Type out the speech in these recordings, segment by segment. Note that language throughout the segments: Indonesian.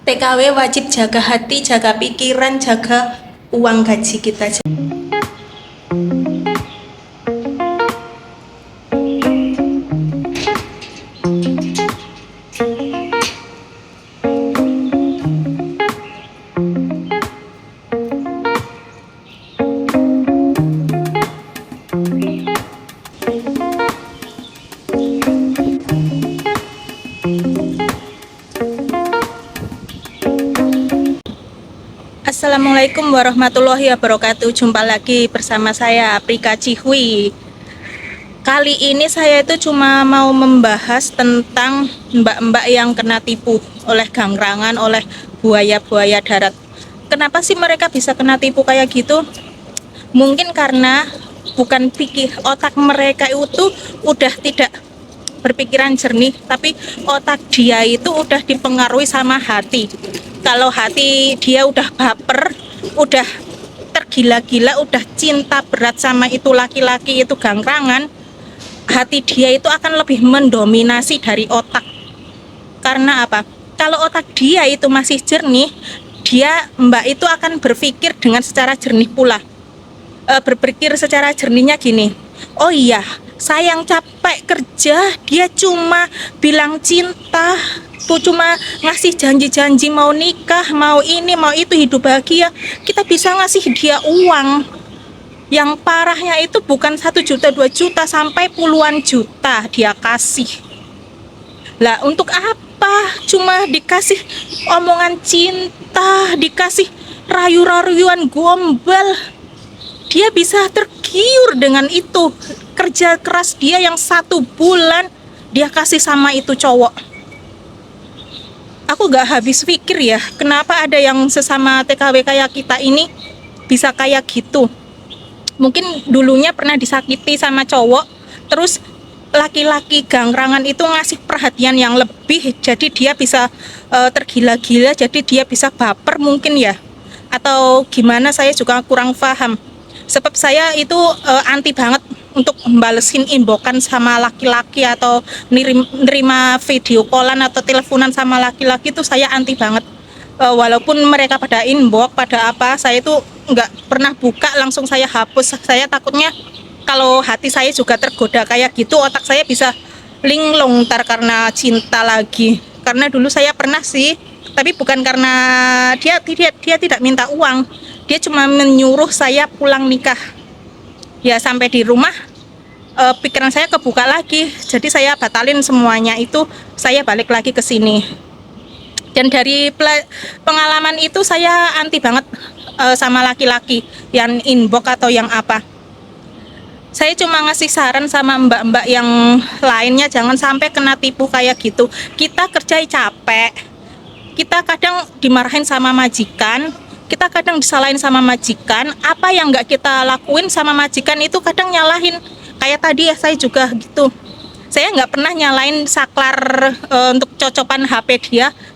TKW wajib jaga hati, jaga pikiran, jaga uang gaji kita. Assalamualaikum warahmatullahi wabarakatuh. Jumpa lagi bersama saya Aprika Cihui. Kali ini saya itu cuma mau membahas tentang mbak-mbak yang kena tipu oleh gangrangan, oleh buaya-buaya darat. Kenapa sih mereka bisa kena tipu kayak gitu? Mungkin karena bukan otak mereka itu udah tidak berpikiran jernih, tapi otak dia itu udah dipengaruhi sama hati. Kalau hati dia udah baper, udah tergila-gila, udah cinta berat sama itu laki-laki, itu gangrangan, hati dia itu akan lebih mendominasi dari otak. Karena apa? Kalau otak dia itu masih jernih, mbak itu akan berpikir dengan secara jernih pula. Berpikir secara jernihnya gini, oh iya, sayang capek kerja, dia cuma bilang cinta, tuh cuma ngasih janji-janji mau nikah, mau ini, mau itu, hidup bahagia, kita bisa ngasih dia uang. Yang parahnya itu bukan 1 juta, 2 juta, sampai puluhan juta dia kasih. Lah untuk apa? Cuma dikasih omongan cinta, dikasih rayu-rayuan gombal. Dia bisa tergiur dengan itu. Kerja keras dia yang 1 bulan dia kasih sama itu cowok. Aku gak habis pikir ya, kenapa ada yang sesama TKW kayak kita ini bisa kayak gitu. Mungkin dulunya pernah disakiti sama cowok, terus laki-laki gangrangan itu ngasih perhatian yang lebih, jadi dia bisa tergila-gila, jadi dia bisa baper mungkin ya. Atau gimana, saya juga kurang paham. Sebab saya itu anti banget untuk balesin inbokan sama laki-laki atau nerima video callan atau teleponan sama laki-laki, itu saya anti banget. Walaupun mereka pada inbox, pada apa, saya itu nggak pernah buka, langsung saya hapus. Saya takutnya kalau hati saya juga tergoda kayak gitu, otak saya bisa linglung ntar karena cinta lagi. Karena dulu saya pernah sih, tapi bukan karena dia tidak minta uang, dia cuma menyuruh saya pulang nikah. Ya sampai di rumah pikiran saya kebuka lagi, jadi saya batalin semuanya itu, saya balik lagi ke sini. Dan dari pengalaman itu saya anti banget sama laki-laki yang inbox atau yang apa. Saya cuma ngasih saran sama mbak-mbak yang lainnya, jangan sampai kena tipu kayak gitu. Kita kerja capek, kita kadang dimarahin sama majikan, kita kadang disalahin sama majikan. Apa yang nggak kita lakuin sama majikan itu kadang nyalahin. Kayak tadi ya, saya juga gitu. Saya nggak pernah nyalain saklar untuk cocokan HP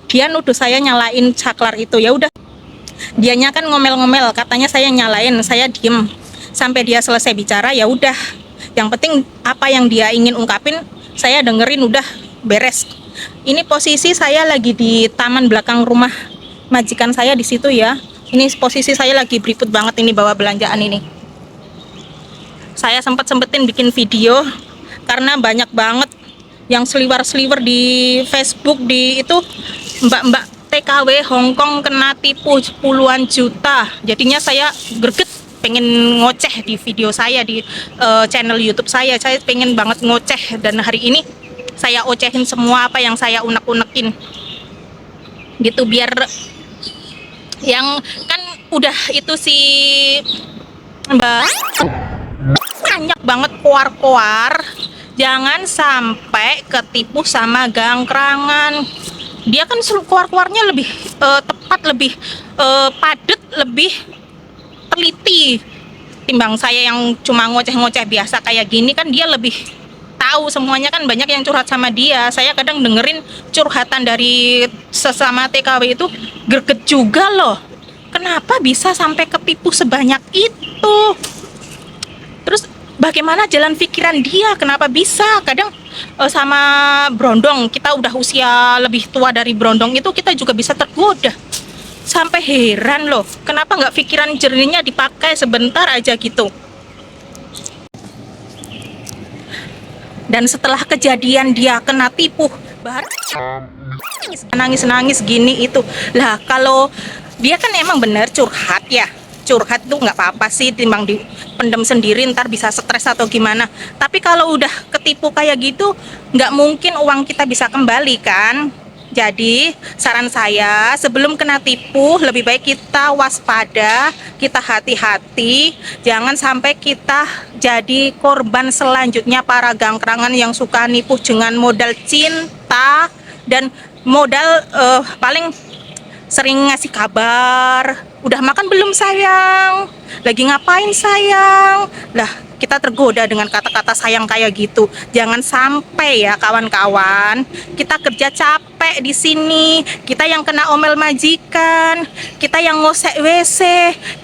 dia nuduh saya nyalain saklar itu. Ya udah, dianya kan ngomel-ngomel, katanya saya nyalain, saya diem sampai dia selesai bicara. Ya udah, yang penting apa yang dia ingin ungkapin saya dengerin, udah beres. Ini posisi saya lagi di taman belakang rumah majikan saya di situ ya. Ini posisi saya lagi beriput banget ini bawa belanjaan ini. Saya sempetin bikin video karena banyak banget yang seliwer-seliwer di Facebook, di itu mbak-mbak TKW Hongkong kena tipu puluhan juta. Jadinya saya greget, pengen ngoceh di video saya di channel YouTube saya. Saya pengen banget ngoceh, dan hari ini saya ocehin semua apa yang saya unek-unekin gitu, biar yang kan udah itu si mbak banyak banget koar-koar, jangan sampai ketipu sama gangrangan. Dia kan koar-koarnya lebih tepat, lebih padat, lebih teliti timbang saya yang cuma ngoceh-ngoceh biasa kayak gini. Kan dia lebih tahu semuanya, kan banyak yang curhat sama dia. Saya kadang dengerin curhatan dari sesama TKW itu greget juga loh, kenapa bisa sampai ketipu sebanyak itu. Terus bagaimana jalan pikiran dia, kenapa bisa? Kadang sama brondong, kita udah usia lebih tua dari brondong itu, kita juga bisa tergoda. Sampai heran loh, kenapa nggak pikiran jernihnya dipakai sebentar aja gitu. Dan setelah kejadian dia kena tipu, baru nangis-nangis gini itu. Lah kalau dia kan emang bener curhat ya, curhat tuh nggak apa-apa sih, timbang dipendem sendiri ntar bisa stres atau gimana. Tapi kalau udah ketipu kayak gitu, nggak mungkin uang kita bisa kembali kan. Jadi saran saya, sebelum kena tipu lebih baik kita waspada, kita hati-hati, jangan sampai kita jadi korban selanjutnya para gangkrangan yang suka nipu dengan modal cinta dan modal paling sering ngasih kabar, udah makan belum sayang, lagi ngapain sayang. Lah kita tergoda dengan kata-kata sayang kayak gitu. Jangan sampai ya kawan-kawan, kita kerja capek di sini, kita yang kena omel majikan, kita yang ngosek WC,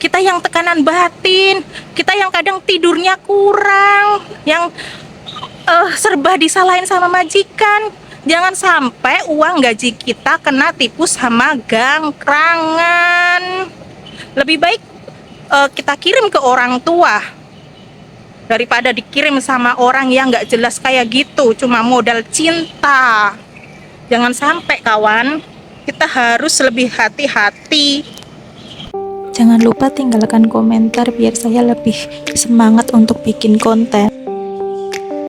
kita yang tekanan batin, kita yang kadang tidurnya kurang, yang serba disalahin sama majikan. Jangan sampai uang gaji kita kena tipu sama gangkrangan. Lebih baik kita kirim ke orang tua daripada dikirim sama orang yang nggak jelas kayak gitu, cuma modal cinta. Jangan sampai kawan, kita harus lebih hati-hati. Jangan lupa tinggalkan komentar biar saya lebih semangat untuk bikin konten.